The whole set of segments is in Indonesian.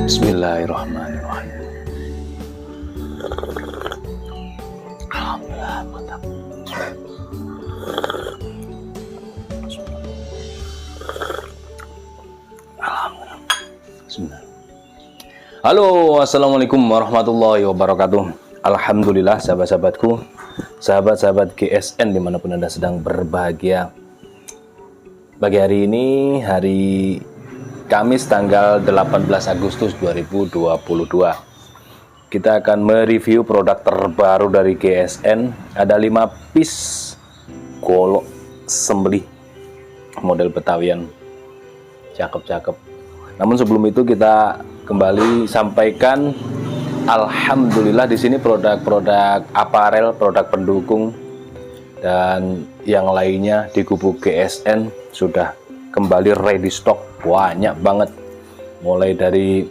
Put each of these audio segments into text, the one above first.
Bismillahirrahmanirrahim. Alhamdulillah, mantap. Alhamdulillah. Bismillah. Halo, assalamualaikum warahmatullahi wabarakatuh. Alhamdulillah, sahabat-sahabatku, sahabat-sahabat GSN dimanapun Anda sedang berbahagia. Pagi hari ini, hari Kamis tanggal 18 Agustus 2022, kita akan mereview produk terbaru dari GSN. Ada 5 piece golok sembelih model Betawian, cakep-cakep. Namun sebelum itu kita kembali sampaikan, alhamdulillah di sini produk-produk aparel, produk pendukung dan yang lainnya di kubu GSN sudah kembali ready stock. Banyak banget, mulai dari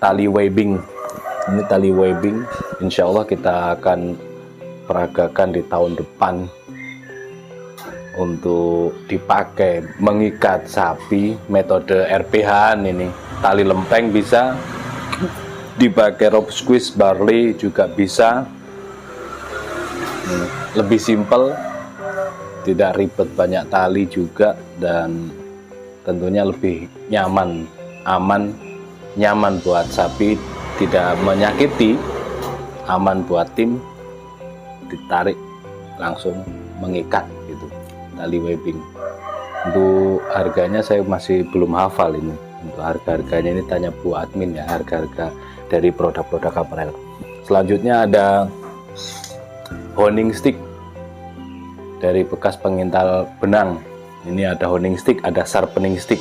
tali webbing. Ini tali webbing, insya Allah kita akan peragakan di tahun depan untuk dipakai mengikat sapi metode RPH. Ini tali lempeng bisa dipakai, rope squeeze barley juga bisa. Lebih simple, tidak ribet banyak tali juga, dan tentunya lebih nyaman, aman, nyaman buat sapi, tidak menyakiti, aman buat tim, ditarik langsung mengikat gitu, tali webbing. Untuk harganya saya masih belum hafal ini. Untuk harga-harganya ini tanya Bu admin ya, harga-harga dari produk-produk aparel. Selanjutnya ada honing stick dari bekas pengintal benang. Ini ada honing stick, ada sharpening stick.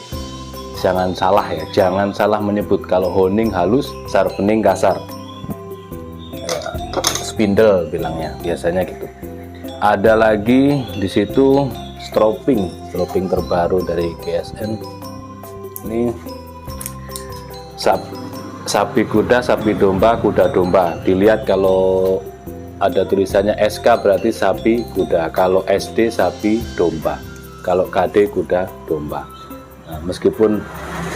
Jangan salah ya, jangan salah menyebut. Kalau honing halus, sharpening kasar. Spindle bilangnya, biasanya gitu. Ada lagi di situ stropping terbaru dari GSN. Ini sapi kuda, sapi domba, kuda domba. Dilihat kalau ada tulisannya SK berarti sapi kuda, kalau SD sapi domba, kalau KD kuda domba. Nah, meskipun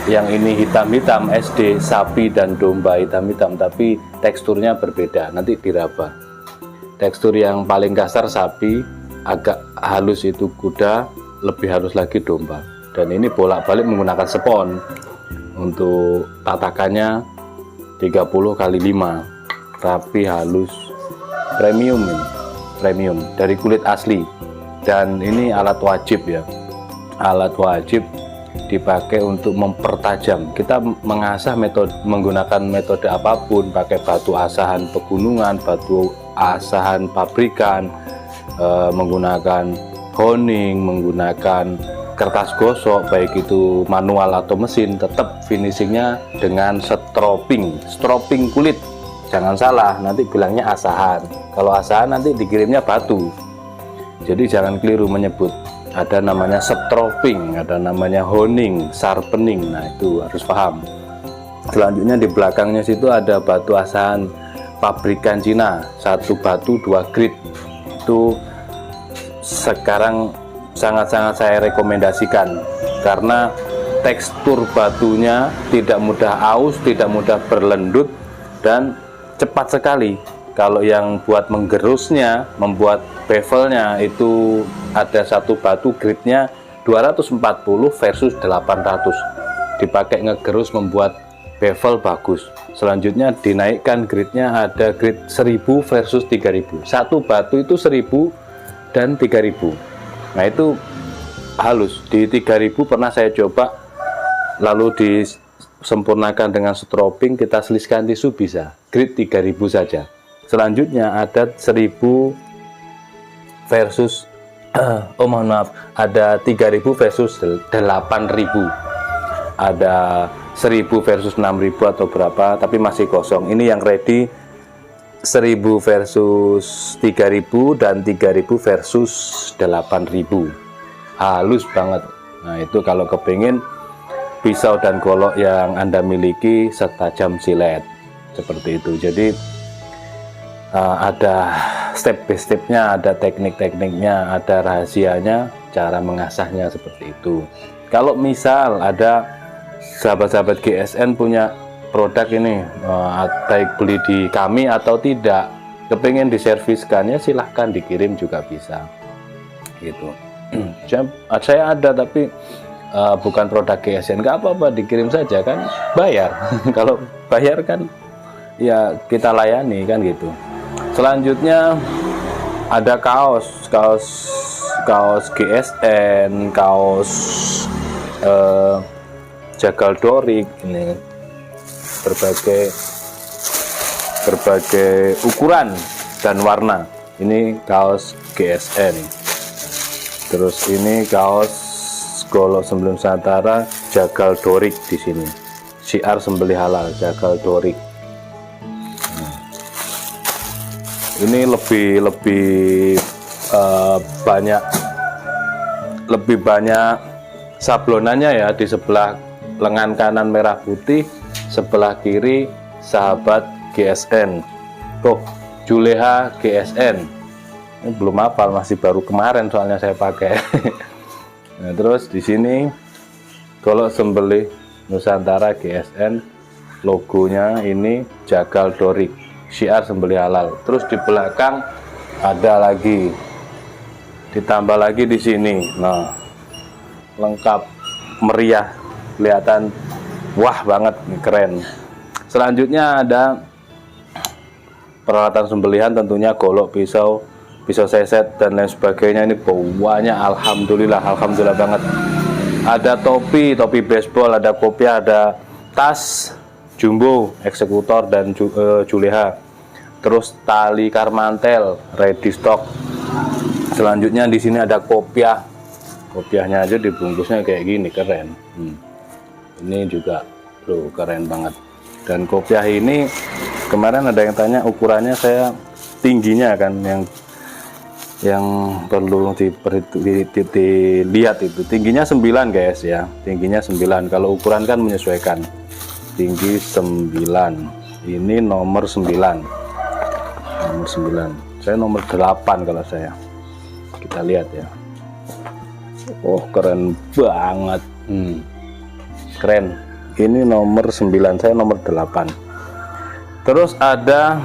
yang ini hitam-hitam SD sapi dan domba hitam-hitam, tapi teksturnya berbeda, nanti diraba. Tekstur yang paling kasar sapi, agak halus itu kuda, lebih halus lagi domba. dan ini bolak-balik menggunakan spons. Untuk tatakannya 30 kali 5, rapi, halus, premium ini, premium dari kulit asli. Dan ini alat wajib ya, alat wajib dipakai untuk mempertajam. Kita mengasah metode menggunakan metode apapun, pakai batu asahan pegunungan, batu asahan pabrikan, menggunakan honing, menggunakan kertas gosok, baik itu manual atau mesin, tetap finishingnya dengan stropping kulit. Jangan salah, nanti bilangnya asahan. Kalau asahan nanti dikirimnya batu. Jadi jangan keliru menyebut. Ada namanya stropping, ada namanya honing, sharpening. Nah itu harus paham. Selanjutnya di belakangnya situ ada batu asahan pabrikan Cina, 1 batu 2 grit. Itu sekarang sangat-sangat saya rekomendasikan karena tekstur batunya tidak mudah aus, tidak mudah berlendut, dan cepat sekali. Kalau yang buat menggerusnya, membuat bevelnya itu ada 1 batu gritnya 240 versus 800, dipakai ngegerus membuat bevel bagus. Selanjutnya dinaikkan gritnya, ada grit 1000 versus 3000. 1 batu itu 1000 dan 3000. Nah itu halus. Di 3000 pernah saya coba, lalu disempurnakan dengan stropping, kita selisihkan tisu bisa grit 3000 saja. Selanjutnya ada 1000 versus mohon maaf, ada 3000 versus 8000, ada 1000 versus 6000 atau berapa, tapi masih kosong. Ini yang ready 1000 versus 3000 dan 3000 versus 8000. Halus banget. Nah itu kalau kepingin pisau dan golok yang Anda miliki setajam silet seperti itu. Jadi ada step by stepnya, ada teknik-tekniknya, ada rahasianya, cara mengasahnya seperti itu. Kalau misal ada sahabat-sahabat GSN punya produk ini, baik beli di kami atau tidak, kepengen diserviskan, ya silahkan dikirim juga bisa gitu. Saya ada tapi bukan produk GSN, nggak apa-apa, dikirim saja kan, bayar. Kalau bayar kan ya kita layani kan gitu. Selanjutnya ada kaos GSN, kaos jagal dorik, ini berbagai ukuran dan warna. Ini kaos GSN. Terus ini kaos golok sembelih Nusantara jagal dorik, di sini syiar sembelih halal jagal dorik. Ini lebih banyak sablonannya ya. Di sebelah lengan kanan merah putih, sebelah kiri sahabat GSN. Tuh, Juleha GSN. Ini belum hafal, masih baru kemarin soalnya saya pakai. Nah, terus di sini golok sembelih Nusantara GSN, logonya ini jagal dorik, syiar sembelih halal. Terus di belakang ada lagi, ditambah lagi di sini. Nah, lengkap, meriah, kelihatan wah banget, keren. Selanjutnya ada peralatan sembelihan, tentunya golok, pisau seset dan lain sebagainya. Ini bawahnya alhamdulillah banget. Ada topi baseball, ada kopiah, ada tas jumbo, eksekutor dan Juleha. Terus tali karmantel ready stock. Selanjutnya di sini ada kopiahnya aja dibungkusnya kayak gini, keren. Ini juga keren banget. Dan kopiah ini kemarin ada yang tanya ukurannya, saya tingginya kan yang perlu dilihat itu tingginya 9 guys ya, tingginya 9. Kalau ukuran kan menyesuaikan, tinggi 9. Ini nomor 9, saya nomor 8 kalau saya. Kita lihat ya. Oh keren banget, keren. Ini nomor 9, saya nomor 8. Terus ada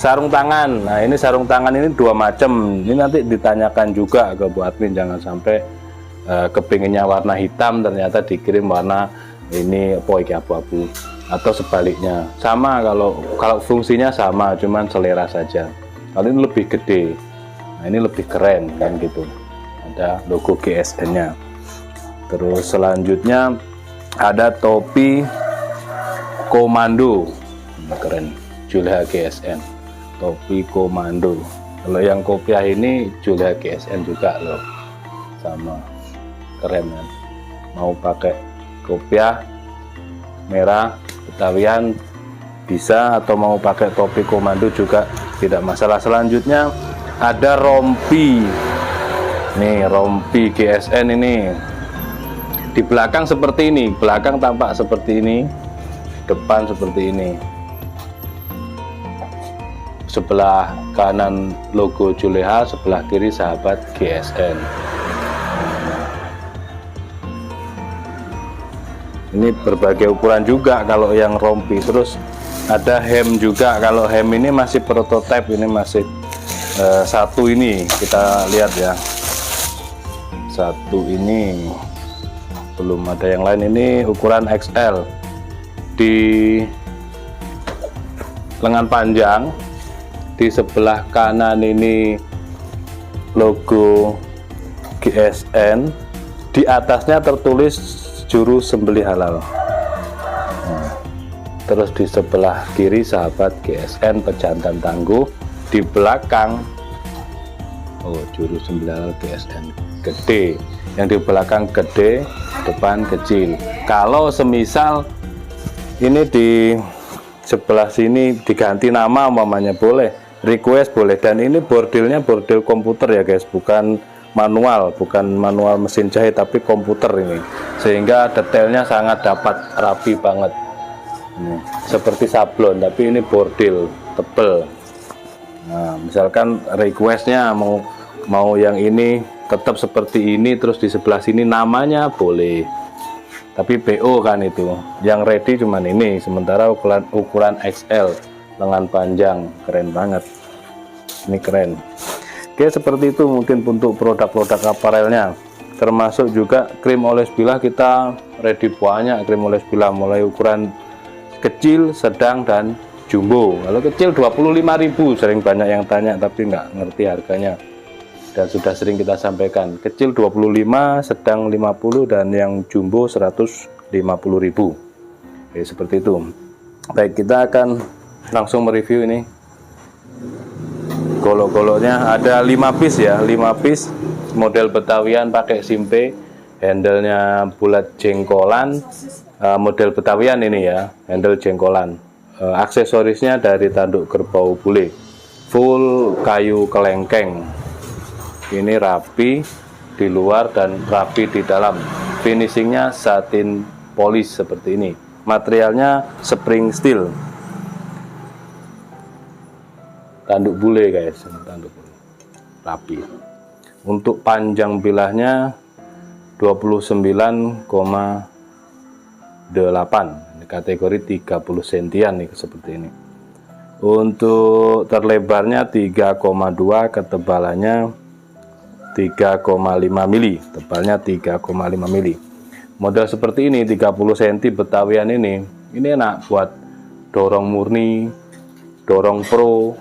sarung tangan. Nah ini sarung tangan ini 2 macam. Ini nanti ditanyakan juga ke Bu Admin, jangan sampai kepinginnya warna hitam ternyata dikirim warna ini abu-abu, atau sebaliknya. Sama, kalau fungsinya sama, cuman selera saja. Kalau ini lebih gede, nah ini lebih keren kan gitu, ada logo GSN nya. Terus selanjutnya ada topi komando, keren, Julha GSN, topi komando. Kalau yang kopiah ini Julha GSN juga loh, sama, keren kan. Mau pakai kopiah merah Betawian bisa, atau mau pakai topi komando juga tidak masalah. Selanjutnya ada rompi, nih rompi GSN ini. Di belakang seperti ini, belakang tampak seperti ini, depan seperti ini. Sebelah kanan logo Julha, sebelah kiri sahabat GSN. Ini berbagai ukuran juga kalau yang rompi. Terus ada hem juga. Kalau hem ini masih prototipe, ini masih satu ini, kita lihat ya, satu ini, belum ada yang lain. Ini ukuran XL. Di lengan panjang, di sebelah kanan ini logo GSN, di atasnya tertulis juru sembelih halal. Terus di sebelah kiri sahabat GSN pejantan tangguh, di belakang juru sembelih halal GSN gede, yang di belakang gede, depan kecil. Kalau semisal ini di sebelah sini diganti nama umpamanya boleh, request boleh. Dan ini bordirnya bordil komputer ya guys, bukan manual, mesin jahit, tapi komputer ini, sehingga detailnya sangat dapat, rapi banget. Seperti sablon, tapi ini bordil tebel. Nah, misalkan requestnya mau yang ini tetap seperti ini, terus di sebelah sini namanya boleh, tapi PO kan itu. Yang ready cuman ini, sementara ukuran XL, lengan panjang, keren banget. Ini keren. Oke, seperti itu mungkin untuk produk-produk aparelnya. Termasuk juga krim oles bilah, kita ready banyak krim oles bilah, mulai ukuran kecil, sedang, dan jumbo. Kalau kecil 25.000, sering banyak yang tanya tapi nggak ngerti harganya, dan sudah sering kita sampaikan. Kecil 25, sedang 50, dan yang jumbo 150.000. Oke, seperti itu. Baik, kita akan langsung mereview ini. Golok-goloknya ada 5 piece ya, 5 piece model Betawian pakai simpe, handle-nya bulat jengkolan, model Betawian ini ya, handle jengkolan. Aksesorisnya dari tanduk kerbau bule, full kayu kelengkeng. Ini rapi di luar dan rapi di dalam. Finishingnya satin polish seperti ini. Materialnya spring steel. Tanduk bule guys, tanduk bule, rapi. Untuk panjang bilahnya 29,8, ini kategori 30 sentian nih, seperti ini. Untuk terlebarnya 3,2, ketebalannya 3,5 mili, tebalnya 3,5 mili. Model seperti ini 30 cm Betawian ini enak buat dorong murni, dorong pro.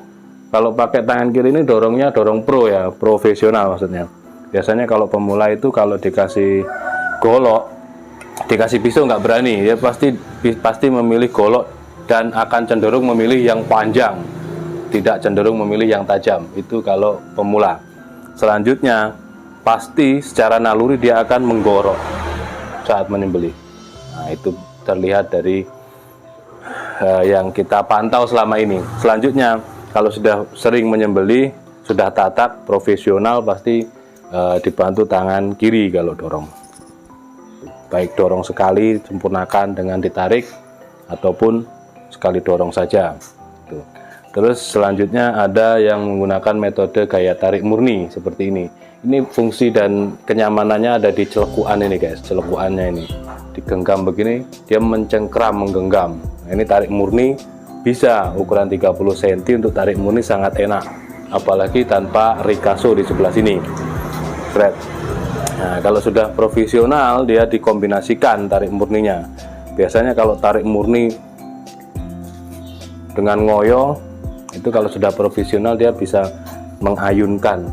Kalau pakai tangan kiri ini dorongnya dorong pro ya, profesional maksudnya. Biasanya kalau pemula itu kalau dikasih golok, dikasih pisau nggak berani, ya pasti memilih golok dan akan cenderung memilih yang panjang, tidak cenderung memilih yang tajam. Itu kalau pemula. Selanjutnya pasti secara naluri dia akan menggorok saat menyembelih. Nah, itu terlihat dari yang kita pantau selama ini. Selanjutnya, kalau sudah sering menyembelih, sudah tatak profesional, pasti dibantu tangan kiri kalau dorong. Baik dorong sekali, sempurnakan dengan ditarik, ataupun sekali dorong saja. Tuh. Terus selanjutnya ada yang menggunakan metode gaya tarik murni seperti ini. Ini fungsi dan kenyamanannya ada di celekuan ini guys, celekuannya ini. Digenggam begini, dia mencengkram, menggenggam. Nah, ini tarik murni. Bisa ukuran 30 cm untuk tarik murni sangat enak, apalagi tanpa rikaso di sebelah sini. Thread. Nah, kalau sudah profesional dia dikombinasikan tarik murninya. Biasanya kalau tarik murni dengan ngoyo itu kalau sudah profesional dia bisa mengayunkan,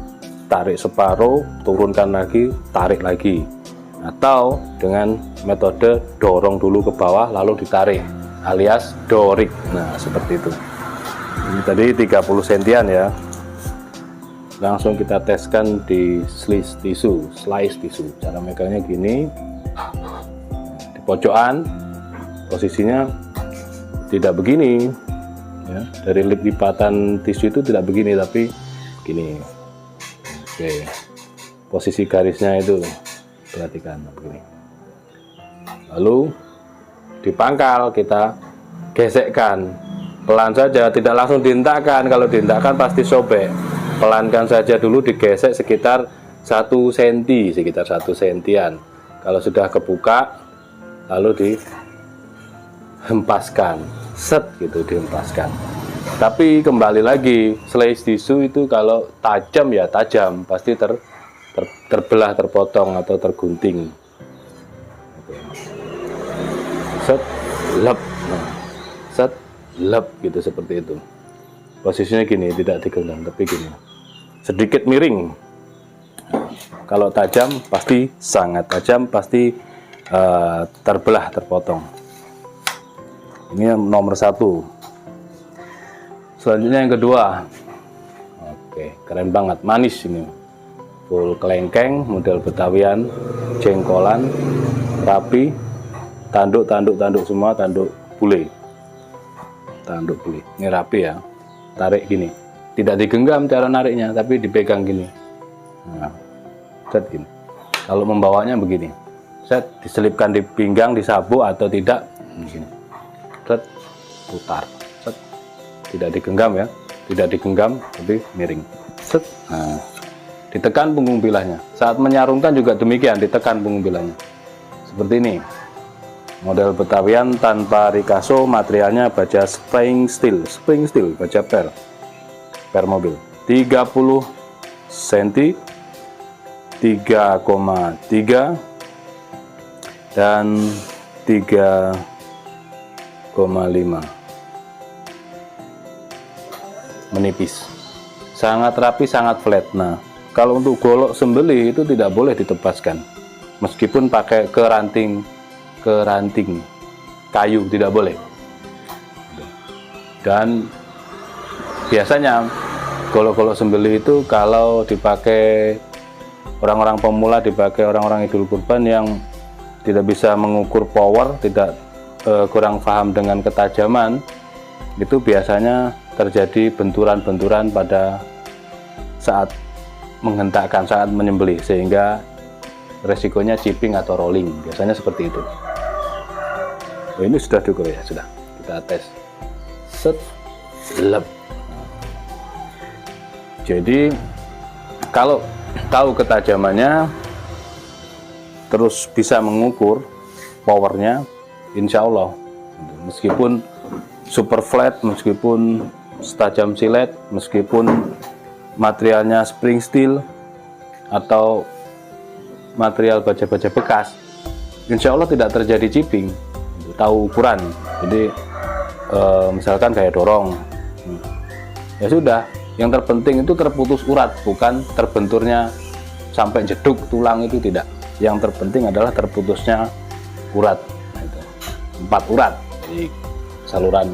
tarik separuh, turunkan lagi, tarik lagi. Atau dengan metode dorong dulu ke bawah lalu ditarik alias dorik. Nah, seperti itu. Ini tadi 30 sentian ya. Langsung kita teskan di slice tisu. Cara megangnya gini, di pojokan, posisinya tidak begini ya. Dari lip lipatan tisu itu tidak begini tapi gini. Oke, posisi garisnya itu perhatikan begini. Lalu di pangkal kita gesekkan pelan saja, tidak langsung dihentakkan. Kalau dihentakkan pasti sobek. Pelankan saja dulu, digesek sekitar 1 cm, sekitar 1 sentian. Kalau sudah kebuka lalu dihempaskan, set gitu, dihempaskan. Tapi kembali lagi, slice tisu itu kalau tajam ya tajam, pasti terbelah, terpotong atau tergunting. Set, lep, nah, set, lep gitu, seperti itu. Posisinya gini, tidak digenggam tapi gini, sedikit miring. Kalau tajam pasti sangat tajam, pasti terbelah, terpotong. Ini nomor 1. Selanjutnya yang kedua. Oke, keren banget, manis ini. Full kelengkeng, model Betawian, jengkolan, rapi, tanduk semua, tanduk bule. Ini rapi ya. Tarik gini, tidak digenggam cara nariknya, tapi dipegang gini. Nah, set gini. Kalau membawanya begini, set diselipkan di pinggang, di sabuk atau tidak, begini. Set putar, set tidak digenggam ya, tidak digenggam tapi miring. Set, nah, ditekan punggung bilahnya. Saat menyarungkan juga demikian, ditekan punggung bilahnya. Seperti ini. Model Betawian tanpa Ricasso, materialnya baja spring steel, baja per mobil. 30 cm, 3,3 dan 3,5. Menipis. Sangat rapi, sangat flat. Nah, kalau untuk golok sembelih itu tidak boleh ditebaskan. Meskipun pakai keranting kayu tidak boleh. Dan biasanya golok-golok sembelih itu kalau dipakai orang-orang pemula, dipakai orang-orang idul kurban yang tidak bisa mengukur power, tidak kurang paham dengan ketajaman, itu biasanya terjadi benturan-benturan pada saat menghentakkan, saat menyembelih, sehingga resikonya chipping atau rolling. Biasanya seperti itu. Oh, ini sudah diukur ya, sudah. Kita tes. Set, lep. Jadi kalau tahu ketajamannya, terus bisa mengukur powernya, insya Allah, meskipun super flat, meskipun setajam silet, meskipun materialnya spring steel atau material baja-baja bekas, insya Allah tidak terjadi chipping. Tahu ukuran, jadi misalkan gaya dorong, ya sudah, yang terpenting itu terputus urat, bukan terbenturnya sampai jeduk tulang, itu tidak. Yang terpenting adalah terputusnya urat. Nah, itu 4 urat, jadi saluran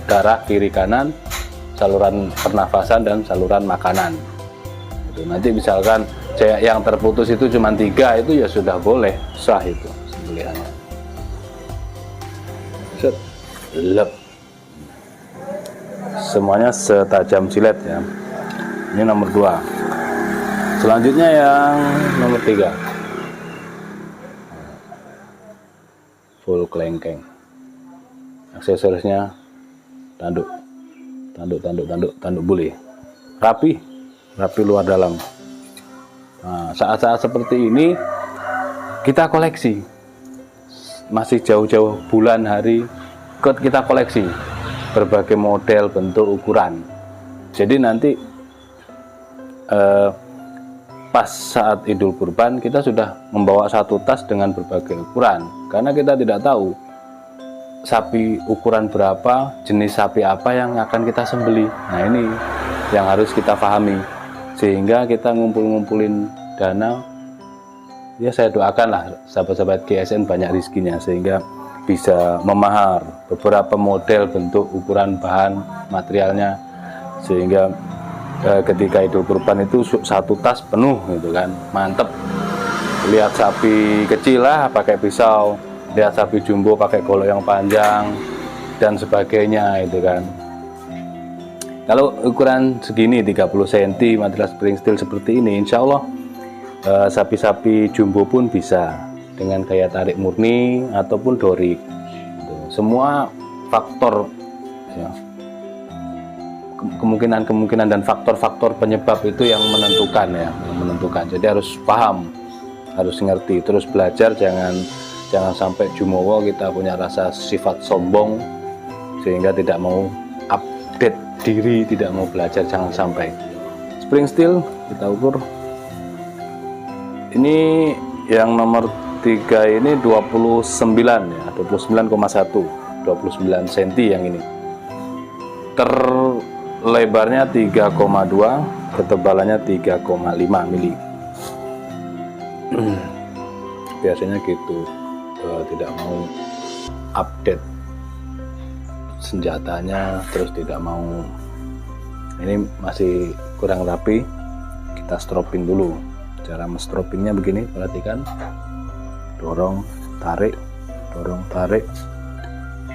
darah kiri kanan, saluran pernafasan, dan saluran makanan. Itu nanti misalkan yang terputus itu cuma 3, itu ya sudah boleh, sah itu sembelihannya. Set, lep. Semuanya setajam silet ya. Ini nomor 2. Selanjutnya yang nomor 3. Full kelengkeng. Aksesorisnya tanduk bule. Rapi luar dalam. Nah, saat-saat seperti ini kita koleksi. Masih jauh-jauh bulan hari kita koleksi berbagai model, bentuk, ukuran. Jadi nanti pas saat Idul Kurban kita sudah membawa satu tas dengan berbagai ukuran, karena kita tidak tahu sapi ukuran berapa, jenis sapi apa yang akan kita sembelih. Nah, ini yang harus kita pahami, sehingga kita ngumpulin dana. Ya, saya doakanlah sahabat-sahabat GSN banyak rezekinya, sehingga bisa memahar beberapa model, bentuk, ukuran, bahan, materialnya, sehingga ketika Idul Kurban itu satu tas penuh gitu kan, mantep. Lihat sapi kecil lah pakai pisau, lihat sapi jumbo pakai golok yang panjang dan sebagainya itu kan. Kalau ukuran segini 30 cm material spring steel seperti ini, insya Allah sapi-sapi jumbo pun bisa dengan gaya tarik murni ataupun dorik. Semua faktor ya, kemungkinan dan faktor-faktor penyebab itu yang menentukan. Jadi harus paham, harus ngerti, terus belajar. Jangan sampai jumowo kita punya rasa sifat sombong sehingga tidak mau update diri, tidak mau belajar. Jangan sampai. Spring steel kita ukur. Ini yang nomor 3 ini 29 ya, 29,1, 29 cm yang ini. Lebarnya 3,2, ketebalannya 3,5 mili. Biasanya gitu, tidak mau update senjatanya, terus tidak mau. Ini masih kurang rapi, kita stropin dulu. Cara menstropinnya begini, perhatikan, dorong tarik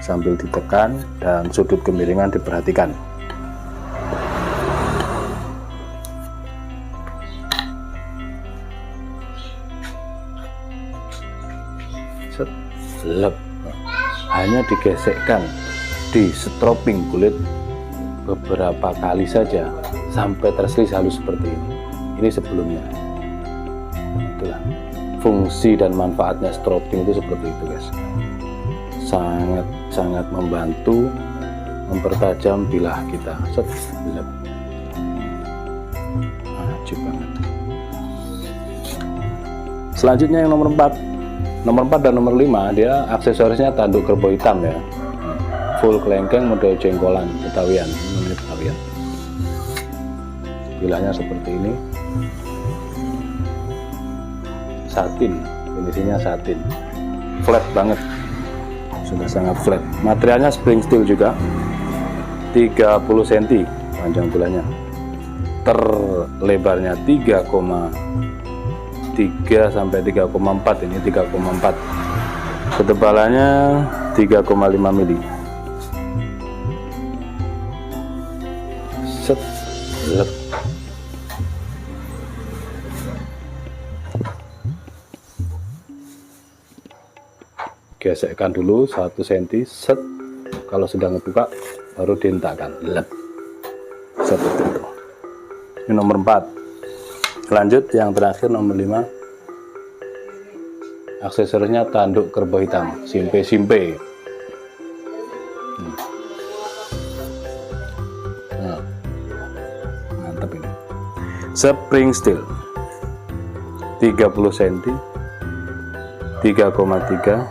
sambil ditekan, dan sudut kemiringan diperhatikan. Lep. Hanya digesekkan, di stroping kulit beberapa kali saja sampai terselis halus seperti ini. Ini sebelumnya. Itulah fungsi dan manfaatnya stroping itu seperti itu, guys. Sangat membantu mempertajam bilah kita. Lep. Ajib banget. Selanjutnya yang nomor 4 dan nomor 5, dia aksesorisnya tanduk kerbau hitam ya, full kelengkeng model jengkolan Betawian. Ini Betawian, bilahnya seperti ini, satin, finishingnya satin, flat banget, sudah sangat flat. Materialnya spring steel juga, 30 cm panjang bilahnya, terlebarnya 3 sampai 3,4, ini 3,4, ketebalannya 3,5 mili. Lep. Gesekkan dulu 1 cm, set. Kalau sudah ngebuka baru dihentakkan, lep, seperti itu. Ini nomor 4. Lanjut yang terakhir nomor 5, aksesorisnya tanduk kerbau hitam, simpe. Nah, mantap ini. Spring steel 30 cm, 3,3,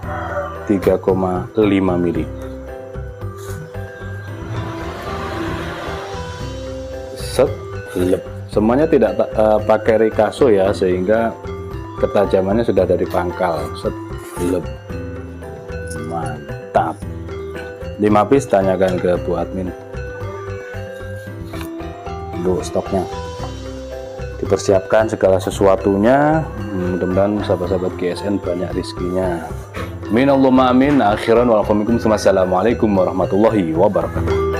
3,5 mili. Lep. Semuanya tidak pakai rikaso ya, sehingga ketajamannya sudah dari pangkal. Lep. Mantap. 5 piece, tanyakan ke Bu Admin untuk stoknya. Dipersiapkan segala sesuatunya, mudah-mudahan sahabat-sahabat GSN banyak rezekinya. Minallahumma amin. Akhiran walaikumussalam warahmatullahi wabarakatuh.